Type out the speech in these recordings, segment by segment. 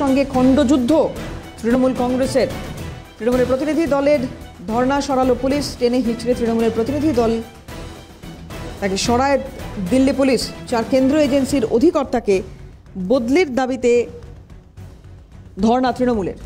সঙ্গে খণ্ডযুদ্ধ তৃণমূল কংগ্রেসের। তৃণমূলের প্রতিনিধি দলের ধর্ণা সরালো পুলিশ, টেনে হিঁচড়ে তৃণমূলের প্রতিনিধি দল তাকে সরায় দিল্লি পুলিশ। 4 কেন্দ্রীয় এজেন্সির অধিকর্তাকে বদলির দাবিতে ধর্ণা তৃণমূলের।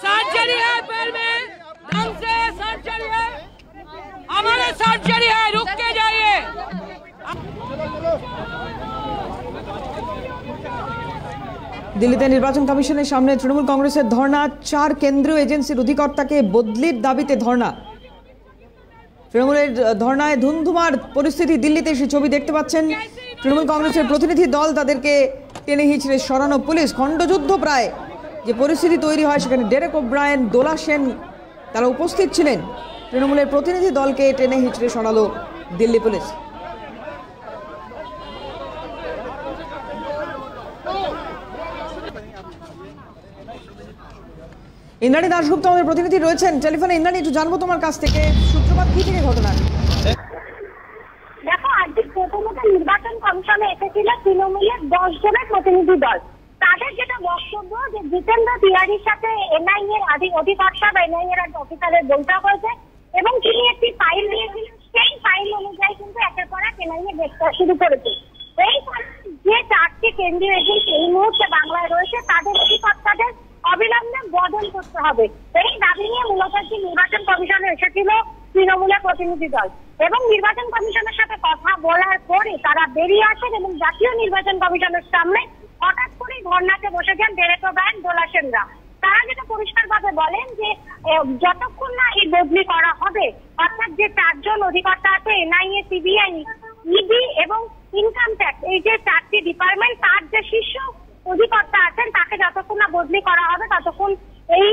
सर्जरी है पैर में, ढंग से सर्जरी है, हमारे सर्जरी है, रुक के जाइए। দিল্লিতে নির্বাচন কমিশনের সামনে তৃণমূল কংগ্রেসের ধর্ণা। 4 কেন্দ্রীয় এজেন্সির অধিকর্তাকে বদলির দাবিতে ধর্ণা। তৃণমূলের ধর্ণায় ধুমধুমার পরিস্থিতি দিল্লিতে, সেই ছবি দেখতে পাচ্ছেন। তৃণমূল কংগ্রেসের প্রতিনিধি দল, তাদেরকে টেনে হিঁচড়ে সরানো পুলিশ। খণ্ডযুদ্ধ প্রায় যে পরিস্থিতি তৈরি হয়, সেখানে ডেরেক ওব্রায়েন, দোলা সেন তারা উপস্থিত ছিলেন। তৃণমূলের প্রতিনিধি দলকে টেনে হিঁচড়ে সরালো দিল্লি পুলিশ। ইন্দ্রাণী দাশগুপ্ত আমাদের প্রতিনিধি রয়েছেন টেলিফোনে। ইন্দ্রাণী, একটু জানবো তোমার কাছ থেকে সূত্রপাত কি থেকে ঘটনা? দেখো, আজকে প্রথমত নির্বাচন কমিশনে এসেছিল তৃণমূলের 10 জনের প্রতিনিধি দল। তাদের যেটা বক্তব্য যে জিতেন্দ্র তিওয়ারির সাথে এনআইএ এর অধিকর্তা বা এনআইএ এর অফিসারের বৈঠক হয়েছে এবং তিনি একটি ফাইল দিয়েছিলেন। সেই ফাইল অনুযায়ী কিন্তু একের পর এক এনআইএ গ্রেফতার শুরু করেছে। এই যে 4টি কেন্দ্রীয় এজেন্সি এই মুহূর্তে বাংলায় রয়েছে, তাদের অধিকর্তাদের অবিলম্বে বদল করতে হবে। এই দাবি নিয়ে মূলত নির্বাচন কমিশনে এসেছিল তৃণমূলের প্রতিনিধি দল এবং নির্বাচন কমিশনের সাথে কথা বলার পরে তারা বেরিয়ে আসেন এবং জাতীয় নির্বাচন কমিশনের সামনে হঠাৎ করে ধর্ণাতে বসে যান ডেরেক ওব্রায়েন, দোলা সেনরা। তারা যেটা পরিষ্কারভাবে বলেন যে যতক্ষণ না এই বদলি করা হবে, অর্থাৎ যে 4 জন অধিকর্তা আছে এনআইএ, সিবিআই, ইডি এবং ইনকাম ট্যাক্স, এই যে 4টি ডিপার্টমেন্ট, তার যে শীর্ষ অধিকর্তা আছেন তাকে যতক্ষণ না বদলি করা হবে ততক্ষণ এই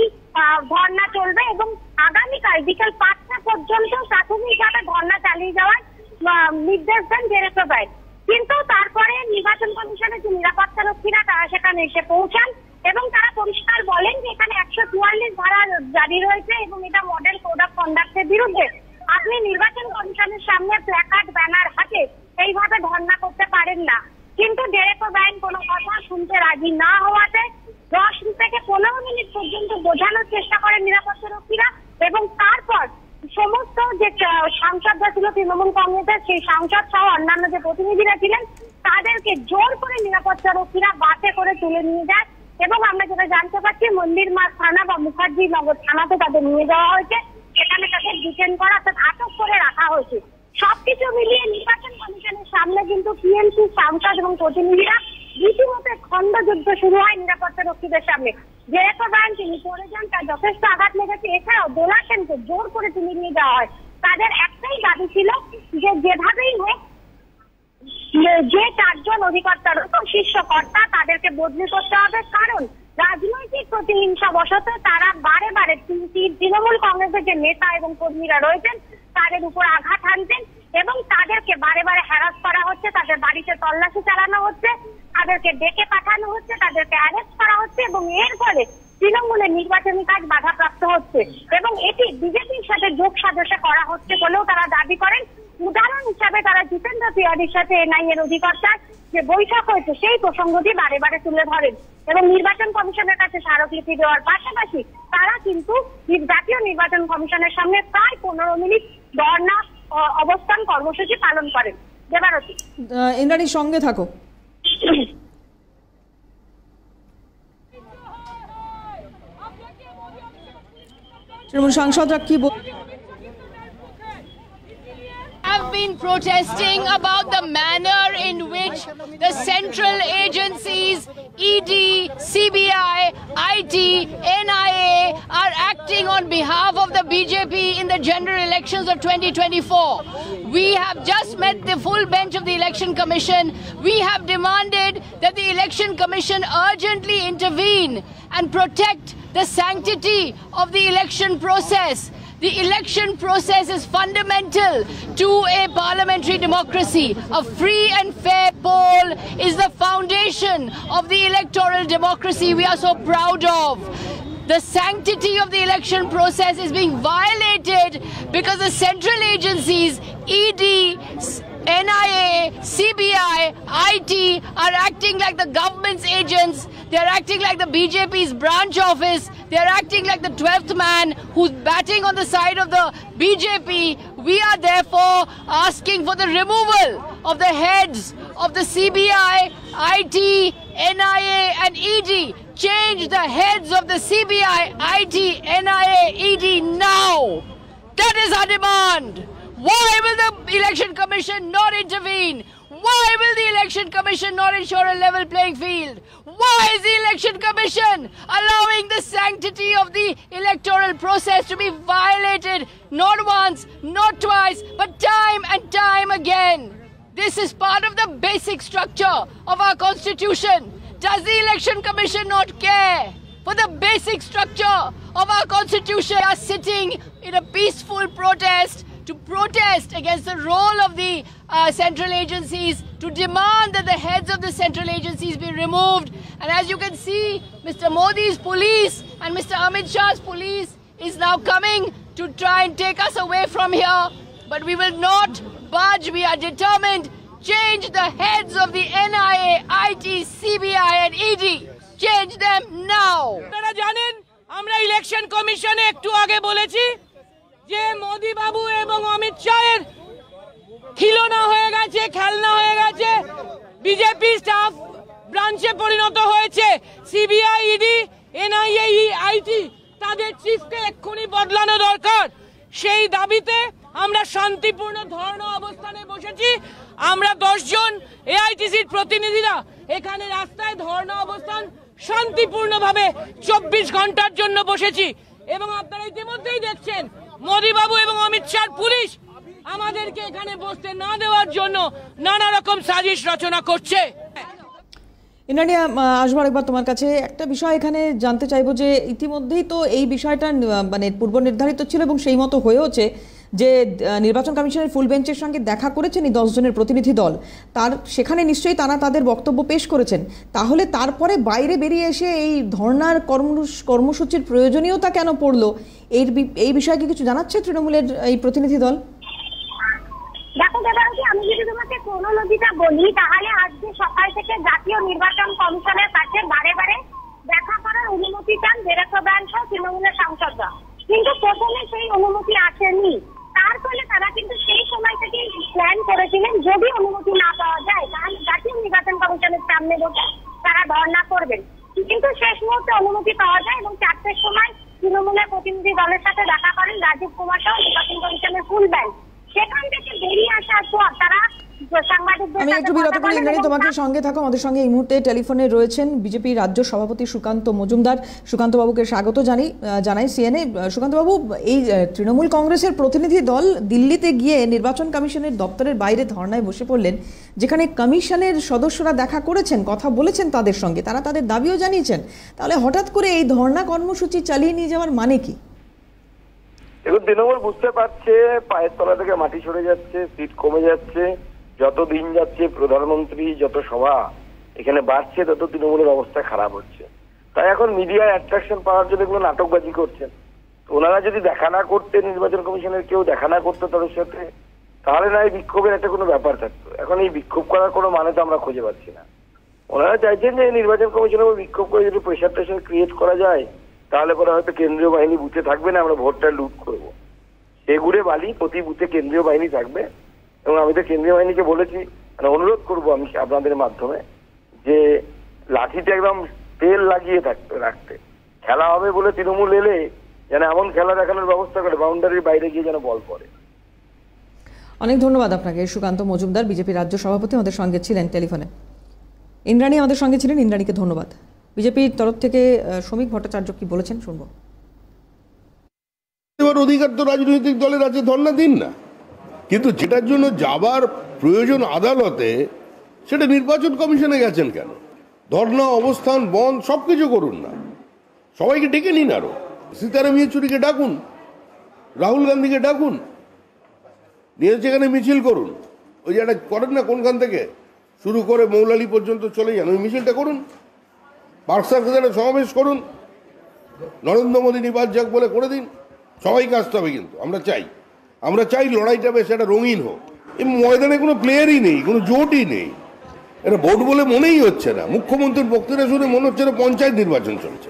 ধর্ণা চলবে এবং আগামীকাল বিকেল 5টা পর্যন্ত প্রাথমিকভাবে ধর্ণা চালিয়ে যাওয়ার নির্দেশ দেন ডেরেক ওব্রায়েন। কিন্তু তারপরে নির্বাচন কমিশনের যে নিরাপত্তা রক্ষীরা তারা সেখানে এসে পৌঁছান এবং তারা পরিষ্কার বলেন যে এখানে 144 ধারা জারি রয়েছে এবং এটা মডেল কোড অফ কন্ডাক্টের বিরুদ্ধে। আপনি নির্বাচন কমিশনের সামনে প্ল্যাকার্ড, ব্যানার হাতে এইভাবে ধর্ণা করতে পারেন না। কিন্তু ডেরেক ওব্রায়েন কোনো কথা শুনতে রাজি না হওয়াতে 10 থেকে 15 মিনিট পর্যন্ত বোঝানোর চেষ্টা করেন নিরাপত্তা রক্ষীরা এবং তারপর সমস্ত যে সাংসদরা ছিল তৃণমূল কংগ্রেসের, সেই সাংসদ সহ অন্যান্য যে প্রতিনিধিরা ছিলেন তাদেরকে জোর করে নিরাপত্তা রক্ষীরা বাসে করে তুলে নিয়ে যায় এবং আমরা যেটা জানতে পারছি মন্দির মাঠ থানা বা মুখার্জি নগর থানাতে তাদের নিয়ে যাওয়া হয়েছে। সেখানে তাদের ডিটেইন করা, অর্থাৎ আটক করে রাখা হয়েছে। সবকিছু মিলিয়ে নির্বাচন কমিশনের সামনে কিন্তু টিএমসি সাংসদ এবং প্রতিনিধিরা রীতিমতো খণ্ডযুদ্ধ শুরু হয় নিরাপত্তা রক্ষীদের সামনে। ডেরেক ওব্রায়েন তিনি পড়ে যান, তার যথেষ্ট আঘাত লেগেছে। এছাড়াও দোলা সেনকে জোর করে তুলে নিয়ে যাওয়া হয়। তাদের একটাই দাবি ছিল যে যেভাবেই হোক যে 4 জন অধিকর্তা রয়েছে শীর্ষ কর্তা তাদেরকে বদলি করতে হবে, কারণ রাজনৈতিক প্রতিহিংসা বশত তারা বারে বারে তৃণমূল কংগ্রেসের যে নেতা এবং কর্মীরা রয়েছেন তাদের উপর আঘাত হানতেন এবং তাদেরকে বারে বারে হ্যারাস করা হচ্ছে, তাদের বাড়িতে তল্লাশি চালানো হচ্ছে, তাদেরকে ডেকে পাঠানো হচ্ছে, তাদেরকে অ্যারেস্ট করা হচ্ছে এবং এর ফলে তৃণমূলের নির্বাচনী কাজ বাধাপ্রাপ্ত হচ্ছে এবং এটি বিজেপির সাথে যোগ সাজসে করা হচ্ছে বলেও তারা দাবি করেন। উদাহরণ হিসাবে তারা জিতেন্দ্র তিওয়ারির সাথে এনআইএ এর অধিকর্তার যে বৈঠক হয়েছে সেই প্রসঙ্গটি বারে বারে তুলে ধরেন এবং নির্বাচন কমিশনের কাছে স্মারকলিপি দেওয়ার পাশাপাশি তারা কিন্তু জাতীয় নির্বাচন কমিশনের সামনে প্রায় 15 মিনিট ধর্ণা অবস্থান কর্মসূচি পালন করেন। দেবারতী, ইন্দ্রাণীর সঙ্গে থাকো। তৃণমূল সাংসদরা কি have been protesting about the manner in which the central agencies, ED, CBI, IT, NIA are acting on behalf of the BJP in the general elections of 2024. We have just met the full bench of the Election Commission. We have demanded that the Election Commission urgently intervene and protect the sanctity of the election process. The election process is fundamental to a parliamentary democracy. A free and fair poll foundation of the electoral democracy we are so proud of. The sanctity of the election process is being violated because the central agencies, ED, NIA, CBI, IT are acting like the government's agents. They're acting like the BJP's branch office. They're acting like the 12th man who's batting on the side of the BJP. We are therefore asking for the removal of the heads of the CBI, IT, NIA and ED. Change the heads of the CBI, IT, NIA, ED now. That is our demand. Why will the Election Commission not intervene? Why will the Election Commission not ensure a level playing field? Why is the Election Commission allowing the sanctity of the electoral process to be violated not once, not twice, but time and time again? This is part of the basic structure of our constitution. Does the Election Commission not care for the basic structure of our constitution? We are sitting in a peaceful protest to protest against the role of the central agencies, to demand that the heads of the central agencies be removed. And as you can see, Mr. Modi's police and Mr. Amit Shah's police is now coming to try and take us away from here. But we will not budge. We are determined. Change the heads of the NIA, IT, CBI and ED. Change them now. আপনারা জানেন আমরা election কমিশনে একটু আগে বলেছি যে মোদি বাবু এবং অমিত শাহের খিলনা হয়ে গেছে, খেলনা হয়ে গেছে, বিজেপি স্টাফ ব্রাঞ্চে পরিণত হয়েছে। সিবিআই, ইডি, এনআইএ, আইটি তাদের চিফকে এক্ষুনি বদলানো দরকার। সেই দাবিতে আমরা শান্তিপূর্ণ ধর্ণা অবস্থানে বসেছি। আমরা 10 জন এআইটিসির প্রতিনিধিরা এখানে রাস্তায় ধর্ণা অবস্থান শান্তিপূর্ণভাবে 24 ঘন্টার জন্য বসেছি এবং আপনারা ইতিমধ্যেই দেখছেন মোদি বাবু এবং অমিত শাহ পুলিশ আমাদেরকে এখানে বসতে না দেওয়ার জন্য নানা রকম সাজিশ রচনা করছে। ইন্দ্রাণী, আসবো একবার তোমার কাছে। একটা বিষয় এখানে জানতে চাইবো যে ইতিমধ্যেই তো এই বিষয়টা মানে পূর্ব নির্ধারিত ছিল এবং সেই মতো হয়েওছে যে নির্বাচন কমিশনের ফুল বেঞ্চের সঙ্গে দেখা করেছেন এই 10 জনের প্রতিনিধি দল। সেখানে নিশ্চয়ই তারা তাদের বক্তব্য পেশ করেছেন। তাহলে তারপরে বাইরে বেরিয়ে এসে এই ধর্নার কর্মসূচির প্রয়োজনীয়তা কেন পড়লো, এই বিষয়ে কি কিছু জানাচ্ছে তৃণমূলের এই প্রতিনিধি দল? দেখো দেবাংশী, আমি যদি তোমাকে ক্রোনোলজিটা বলি তাহলে আজকে সকাল থেকে জাতীয় নির্বাচন কমিশনের কাছে বারে বারে দেখা করার অনুমতি চান জেরেক্টো ব্রাঞ্চ সহ তৃণমূলের সাংসদরা, কিন্তু প্রথমে সেই অনুমতি আসেনি। তার ফলে তারা কিন্তু সেই সময় থেকে প্ল্যান করেছিলেন যদি অনুমতি না পাওয়া যায় তাহলে জাতীয় নির্বাচন কমিশনের সামনে বসে তারা ধর্ণা করবেন। কিন্তু শেষ মুহূর্তে অনুমতি পাওয়া যায় এবং 4টের সময় তৃণমূলের প্রতিনিধি দলের সাথে দেখা করেন রাজীব কুমার সহ নির্বাচন কমিশনের ফুল বেঞ্চ। সেখান থেকে বেরিয়ে আসার পর তারা আমি একটু বিরত করি ইন্দ্রাণী, তোমাকে সঙ্গে থাকো। আমাদের সঙ্গে এই মুহূর্তে টেলিফোনে রয়েছেন বিজেপি রাজ্য সভাপতি সুকান্ত মজুমদার। সুকান্ত বাবুকে স্বাগত জানাই সিএনএ। সুকান্ত বাবু, এই তৃণমূল কংগ্রেসের প্রতিনিধি দল দিল্লিতে গিয়ে নির্বাচন কমিশনের দপ্তরের বাইরে ধর্নায় বসে পড়লেন, যেখানে কমিশনের সদস্যরা দেখা করেছেন, কথা বলেছেন তাদের সঙ্গে, তারা তাদের দাবিও জানিয়েছেন। তাহলে হঠাৎ করে এই ধর্না কর্মসূচি চালিয়ে নিয়ে যাওয়ার মানে কি? এখন তৃণমূল বুঝতে পারছে পায়ের তলা থেকে মাটি সরে যাচ্ছে, সিট কমে যাচ্ছে, যত দিন যাচ্ছে প্রধানমন্ত্রী যত সভা এখানে বাড়ছে তত তৃণমূলের অবস্থা খারাপ হচ্ছে। তাই এখন মিডিয়ায় অ্যাট্রাকশন পাওয়ার জন্য এগুলো নাটকবাজি করছেন। ওনারা যদি দেখা না করতেন, নির্বাচন কমিশনের কেউ দেখা না করতো তাদের সাথে, তাহলে না এই বিক্ষোভের একটা কোনো ব্যাপার থাকতো। এখন এই বিক্ষোভ করার কোনো মানে তো আমরা খুঁজে পাচ্ছি না। ওনারা চাইছেন যে নির্বাচন কমিশনের উপর বিক্ষোভ করে যদি প্রেশার টেশার ক্রিয়েট করা যায় তাহলে পরে হয়তো কেন্দ্রীয় বাহিনী বুথে থাকবে না, আমরা ভোটটা লুট করবো। সেগুড়ে বালি প্রতি বুথে কেন্দ্রীয় বাহিনী থাকবে এবং আমি তো কেন্দ্রীয় বাহিনীকে বলেছি, মানে অনুরোধ করবো আমি আপনাদের মাধ্যমে যে লাঠিতে একদম তেল লাগিয়ে রাখতে। খেলা হবে বলে তৃণমূল এলে যেন এমন খেলা দেখানোর ব্যবস্থা করে বাউন্ডারির বাইরে গিয়ে যেন বল পড়ে। অনেক ধন্যবাদ আপনাকে সুকান্ত মজুমদার, বিজেপি রাজ্য সভাপতি আমাদের সঙ্গে ছিলেন টেলিফোনে। ইন্দ্রাণী আমাদের সঙ্গে ছিলেন, ইন্দ্রাণীকে ধন্যবাদ। বিজেপির তরফ থেকে শ্রমিক ভট্টাচার্য কি বলেছেন শুনবো। এবার অধিকার তো রাজনৈতিক দলের আছে, ধর্ণা দিন না, কিন্তু যেটার জন্য যাবার প্রয়োজন আদালতে সেটা নির্বাচন কমিশনে গেছেন কেন? ধর্ণা, অবস্থান, বন্ধ সবকিছু করুন না, সবাইকে ডেকে নিন, আরো সীতারাম ইয়েচুরিকে ডাকুন, রাহুল গান্ধীকে ডাকুন, নিয়ে সেখানে মিছিল করুন। ওই যে একটা করেন না কোনখান থেকে শুরু করে মৌলালি পর্যন্ত চলে যান, ওই মিছিলটা করুন, পার্ক সার্কাসে সমাবেশ করুন, নরেন্দ্র মোদী নিবাস যাক বলে করে দিন, সবাইকে আসতে হবে। কিন্তু আমরা চাই লড়াইটা বেশ একটা রঙিন হোক। এই ময়দানে কোনো প্লেয়ারই নেই, কোনো জোটই নেই, এটা ভোট বলে মনেই হচ্ছে না। মুখ্যমন্ত্রীর বক্তৃতা শুনে মনে হচ্ছে না পঞ্চায়েত নির্বাচন চলছে।